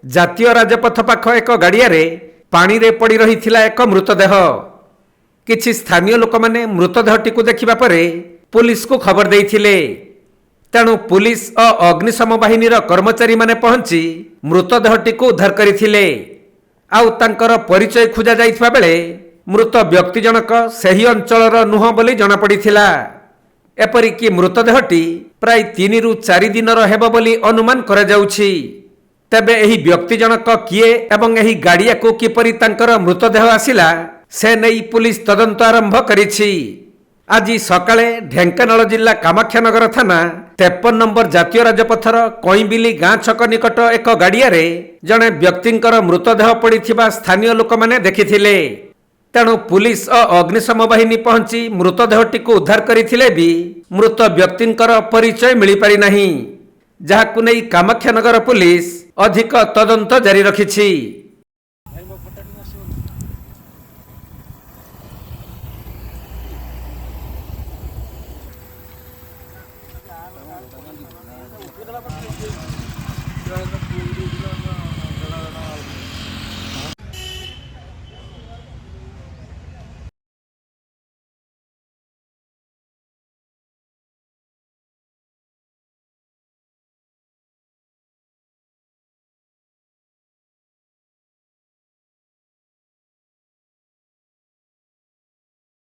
ଜାତୀୟ ରାଜପଥ ପାଖ ଏକ ଗାଡ଼ିଆରେ ପାଣିରେ ପଡ଼ି ରହିଥିଲା ଏକ ମୃତଦେହ। କିଛି ସ୍ଥାନୀୟ ଲୋକମାନେ ମୃତଦେହଟିକୁ ଦେଖିବା ପରେ ପୁଲିସକୁ ଖବର ଦେଇଥିଲେ। ତେଣୁ ପୁଲିସ ଓ ଅଗ୍ନିଶମ ବାହିନୀର କର୍ମଚାରୀମାନେ ପହଞ୍ଚି ମୃତଦେହଟିକୁ ଉଦ୍ଧାର କରିଥିଲେ। ଆଉ ତାଙ୍କର ପରିଚୟ ଖୋଜା ଯାଇଥିବା ବେଳେ ମୃତ ବ୍ୟକ୍ତି ଜଣକ ସେହି ଅଞ୍ଚଳର ନୁହଁ ବୋଲି ଜଣାପଡ଼ିଥିଲା। ଏପରିକି ମୃତଦେହଟି ପ୍ରାୟ 3 ରୁ 4 ଦିନର ହେବ ବୋଲି ଅନୁମାନ କରାଯାଉଛି। ତେବେ ଏହି ବ୍ୟକ୍ତି ଜଣକ କିଏ ଏବଂ ଏହି ଗାଡ଼ିଆକୁ କିପରି ତାଙ୍କର ମୃତଦେହ ଆସିଲା ସେ ନେଇ ପୁଲିସ ତଦନ୍ତ ଆରମ୍ଭ କରିଛି। ଆଜି ସକାଳେ ଢେଙ୍କାନାଳ ଜିଲ୍ଲା କାମାକ୍ଷାନଗର ଥାନା 53 ନମ୍ବର ଜାତୀୟ ରାଜପଥର କଇଁବିଲି ଗାଁ ଛକ ନିକଟ ଏକ ଗାଡ଼ିଆରେ ଜଣେ ବ୍ୟକ୍ତିଙ୍କର ମୃତଦେହ ପଡ଼ିଥିବା ସ୍ଥାନୀୟ ଲୋକମାନେ ଦେଖିଥିଲେ। ତେଣୁ ପୁଲିସ ଓ ଅଗ୍ନିଶମ ବାହିନୀ ପହଞ୍ଚି ମୃତଦେହଟିକୁ ଉଦ୍ଧାର କରିଥିଲେ ବି ମୃତ ବ୍ୟକ୍ତିଙ୍କର ପରିଚୟ ମିଳିପାରି ନାହିଁ, ଯାହାକୁ ନେଇ କାମାକ୍ଷାନଗର ପୁଲିସ ଅଧିକ ତଦନ୍ତ ଜାରି ରଖିଛି।